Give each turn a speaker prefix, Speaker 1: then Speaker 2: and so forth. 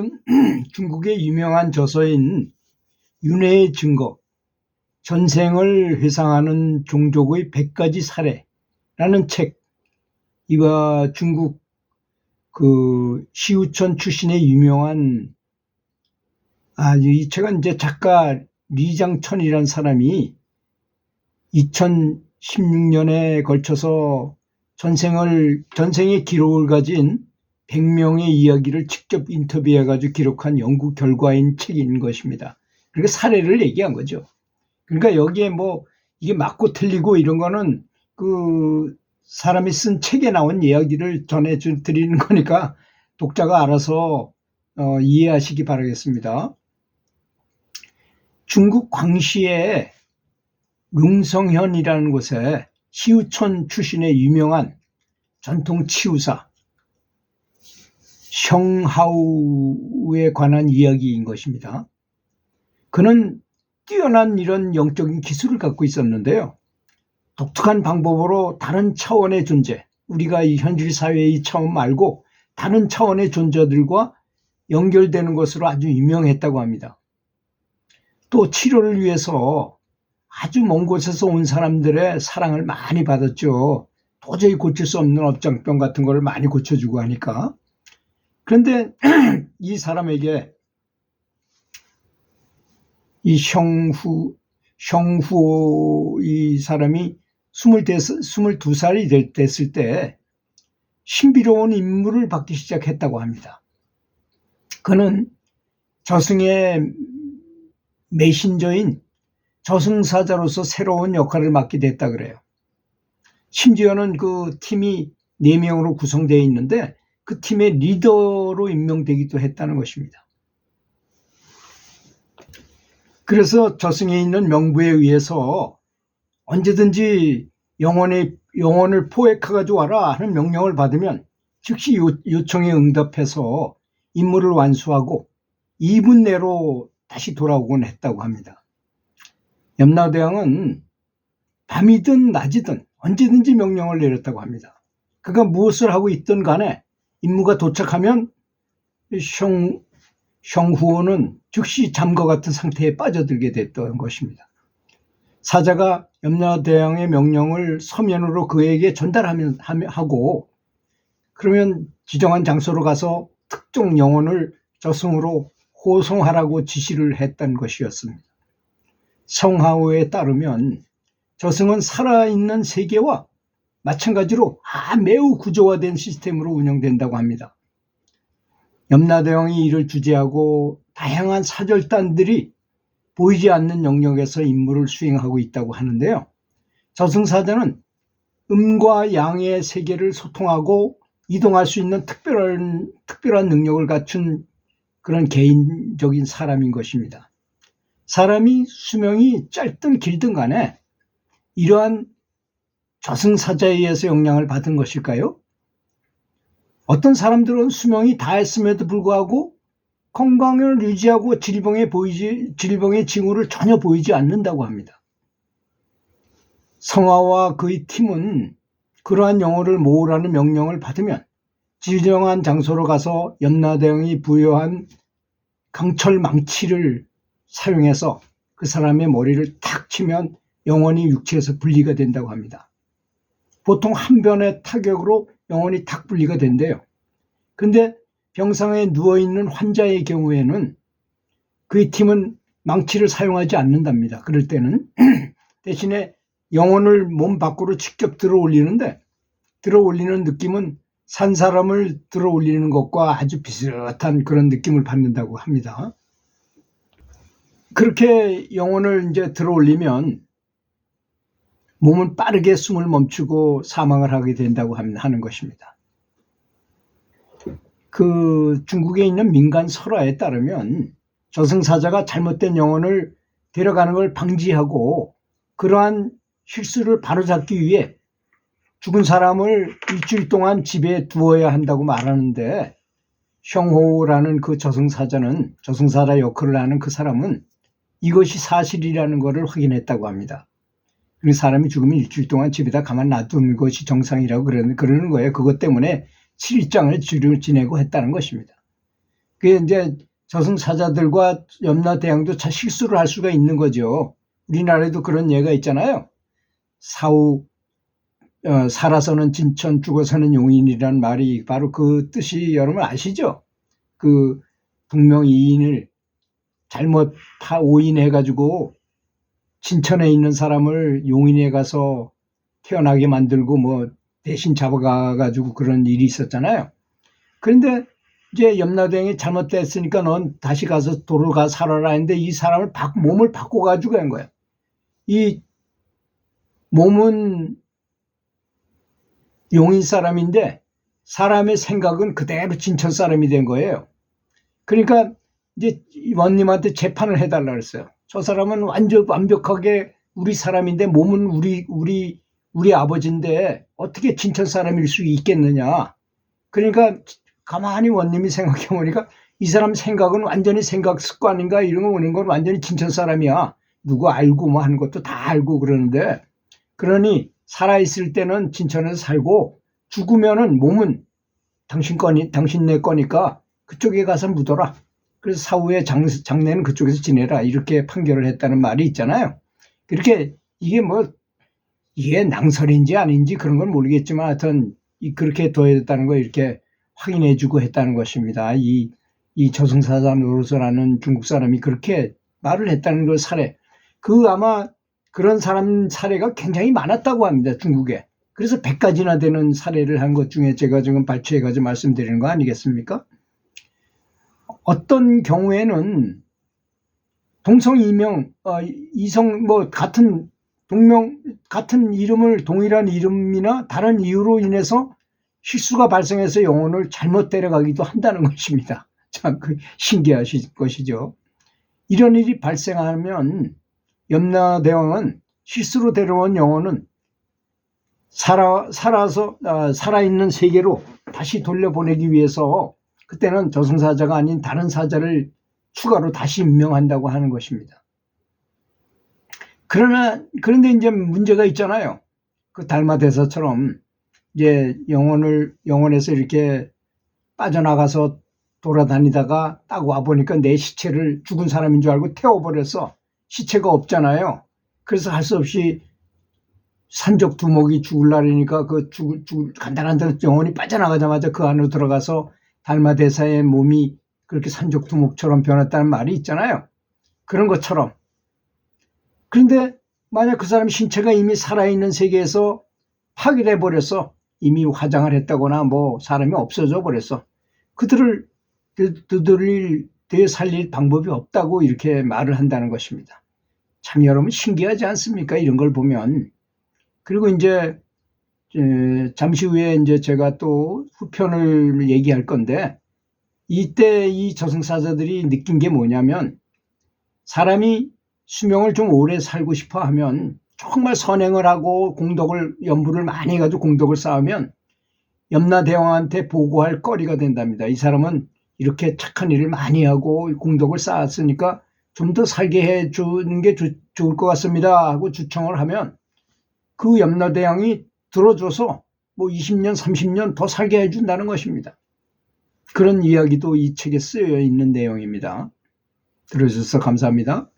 Speaker 1: 저는 중국의 유명한 저서인 윤회의 증거, 전생을 회상하는 종족의 100가지 사례라는 책, 이와 중국 시우천 출신의 유명한, 이 책은 이제 작가 리장천이라는 사람이 2016년에 걸쳐서 전생의 기록을 가진 100명의 이야기를 직접 인터뷰해가지고 기록한 연구 결과인 책인 것입니다. 그러니까 사례를 얘기한 거죠. 그러니까 여기에 이게 맞고 틀리고 이런 거는 그 사람이 쓴 책에 나온 이야기를 전해드리는 거니까 독자가 알아서 이해하시기 바라겠습니다. 중국 광시의 룽성현이라는 곳에 시우천 출신의 유명한 전통 치유사 셩하우에 관한 이야기인 것입니다. 그는 뛰어난 이런 영적인 기술을 갖고 있었는데요. 독특한 방법으로 다른 차원의 존재, 우리가 이 현실 사회의 이 차원 말고 다른 차원의 존재들과 연결되는 것으로 아주 유명했다고 합니다. 또 치료를 위해서 아주 먼 곳에서 온 사람들의 사랑을 많이 받았죠. 도저히 고칠 수 없는 업장병 같은 걸 많이 고쳐주고 하니까. 그런데 이 사람에게 이 셩후 이 사람이 22살이 됐을 때 신비로운 임무를 받기 시작했다고 합니다. 그는 저승의 메신저인 저승사자로서 새로운 역할을 맡게 됐다 그래요. 심지어는 그 팀이 4명으로 구성되어 있는데 그 팀의 리더로 임명되기도 했다는 것입니다. 그래서 저승에 있는 명부에 의해서 언제든지 영혼을 포획해가지고 와라 하는 명령을 받으면 즉시 요청에 응답해서 임무를 완수하고 2분 내로 다시 돌아오곤 했다고 합니다. 염라대왕은 밤이든 낮이든 언제든지 명령을 내렸다고 합니다. 그가 무엇을 하고 있든 간에 임무가 도착하면 셩후오는 즉시 잠과 같은 상태에 빠져들게 됐던 것입니다. 사자가 염라대왕의 명령을 서면으로 그에게 전달하고 그러면 지정한 장소로 가서 특정 영혼을 저승으로 호송하라고 지시를 했던 것이었습니다. 셩하오에 따르면 저승은 살아있는 세계와 마찬가지로 매우 구조화된 시스템으로 운영된다고 합니다. 염라대왕이 이를 주재하고 다양한 사절단들이 보이지 않는 영역에서 임무를 수행하고 있다고 하는데요. 저승사자는 음과 양의 세계를 소통하고 이동할 수 있는 특별한 능력을 갖춘 그런 개인적인 사람인 것입니다. 사람이 수명이 짧든 길든 간에 이러한 저승사자에 의해서 영향을 받은 것일까요? 어떤 사람들은 수명이 다했음에도 불구하고 건강을 유지하고 질병의 징후를 전혀 보이지 않는다고 합니다. 성화와 그의 팀은 그러한 영혼을 모으라는 명령을 받으면 지정한 장소로 가서 염라대왕이 부여한 강철 망치를 사용해서 그 사람의 머리를 탁 치면 영혼이 육체에서 분리가 된다고 합니다. 보통 한 번의 타격으로 영혼이 탁 분리가 된대요. 근데 병상에 누워있는 환자의 경우에는 그의 팀은 망치를 사용하지 않는답니다. 그럴 때는 대신에 영혼을 몸 밖으로 직접 들어올리는데 들어올리는 느낌은 산 사람을 들어올리는 것과 아주 비슷한 그런 느낌을 받는다고 합니다. 그렇게 영혼을 이제 들어올리면 몸은 빠르게 숨을 멈추고 사망을 하게 된다고 하는 것입니다. 그 중국에 있는 민간 설화에 따르면 저승사자가 잘못된 영혼을 데려가는 걸 방지하고 그러한 실수를 바로잡기 위해 죽은 사람을 일주일 동안 집에 두어야 한다고 말하는데 셩호라는 그 저승사자 역할을 하는 그 사람은 이것이 사실이라는 것을 확인했다고 합니다. 그 사람이 죽으면 일주일 동안 집에다 가만 놔두는 것이 정상이라고 그러는 거예요. 그것 때문에 7일장을 지내고 했다는 것입니다. 그게 이제 저승사자들과 염라대왕도 참 실수를 할 수가 있는 거죠. 우리나라에도 그런 예가 있잖아요. 사후 살아서는 진천, 죽어서는 용인이라는 말이 바로 그 뜻이 여러분 아시죠? 그 동명이인을 잘못 오인해가지고 진천에 있는 사람을 용인에 가서 태어나게 만들고 뭐 대신 잡아가가지고 그런 일이 있었잖아요. 그런데 이제 염라대왕이 잘못됐으니까 넌 다시 가서 도로 가 살아라 했는데 이 사람을 몸을 바꿔가지고 간 거예요. 이 몸은 용인 사람인데 사람의 생각은 그대로 진천 사람이 된 거예요. 그러니까 이제 원님한테 재판을 해달라 그랬어요. 저 사람은 완벽하게 우리 사람인데 몸은 우리 아버지인데 어떻게 진천 사람일 수 있겠느냐. 그러니까 가만히 원님이 생각해 보니까 이 사람 생각은 완전히 생각 습관인가 이런 거 오는 건 완전히 진천 사람이야. 누구 알고 뭐 하는 것도 다 알고 그러는데 그러니 살아있을 때는 진천에서 살고 죽으면은 몸은 당신네 거니까 그쪽에 가서 묻어라. 그래서 사후에 장례는 그쪽에서 지내라. 이렇게 판결을 했다는 말이 있잖아요. 그렇게 이게 낭설인지 아닌지 그런 건 모르겠지만 하여튼 그렇게 둬야됐다는 거 이렇게 확인해주고 했다는 것입니다. 이 저승사자 노릇을 중국 사람이 그렇게 말을 했다는 걸 아마 그런 사람 사례가 굉장히 많았다고 합니다. 중국에. 그래서 100가지나 되는 사례를 한 것 중에 제가 지금 발췌해가지고 말씀드리는 거 아니겠습니까? 어떤 경우에는 동성 이성 같은 이름을 동일한 이름이나 다른 이유로 인해서 실수가 발생해서 영혼을 잘못 데려가기도 한다는 것입니다. 참 신기하신 것이죠. 이런 일이 발생하면 염라대왕은 실수로 데려온 영혼은 살아있는 세계로 다시 돌려보내기 위해서 그때는 저승사자가 아닌 다른 사자를 추가로 다시 임명한다고 하는 것입니다. 그런데 이제 문제가 있잖아요. 그 달마대사처럼 이제 영혼에서 이렇게 빠져나가서 돌아다니다가 딱 와보니까 내 시체를 죽은 사람인 줄 알고 태워버려서 시체가 없잖아요. 그래서 할 수 없이 산적 두목이 죽을라니까 간단한 영혼이 빠져나가자마자 그 안으로 들어가서 달마대사의 몸이 그렇게 산적 두목처럼 변했다는 말이 있잖아요. 그런 것처럼. 그런데 만약 그 사람 신체가 이미 살아있는 세계에서 파괴돼 버렸어. 이미 화장을 했다거나 사람이 없어져 버렸어. 그들을 되살릴 방법이 없다고 이렇게 말을 한다는 것입니다. 참 여러분 신기하지 않습니까? 이런 걸 보면. 그리고 이제 잠시 후에 이제 제가 또 후편을 얘기할 건데 이때 이 저승사자들이 느낀 게 뭐냐면 사람이 수명을 좀 오래 살고 싶어 하면 정말 선행을 하고 연부를 많이 해가지고 공덕을 쌓으면 염라대왕한테 보고할 거리가 된답니다. 이 사람은 이렇게 착한 일을 많이 하고 공덕을 쌓았으니까 좀 더 살게 해주는 게 좋을 것 같습니다 하고 주청을 하면 그 염라대왕이 들어줘서 20년, 30년 더 살게 해준다는 것입니다. 그런 이야기도 이 책에 쓰여 있는 내용입니다. 들어주셔서 감사합니다.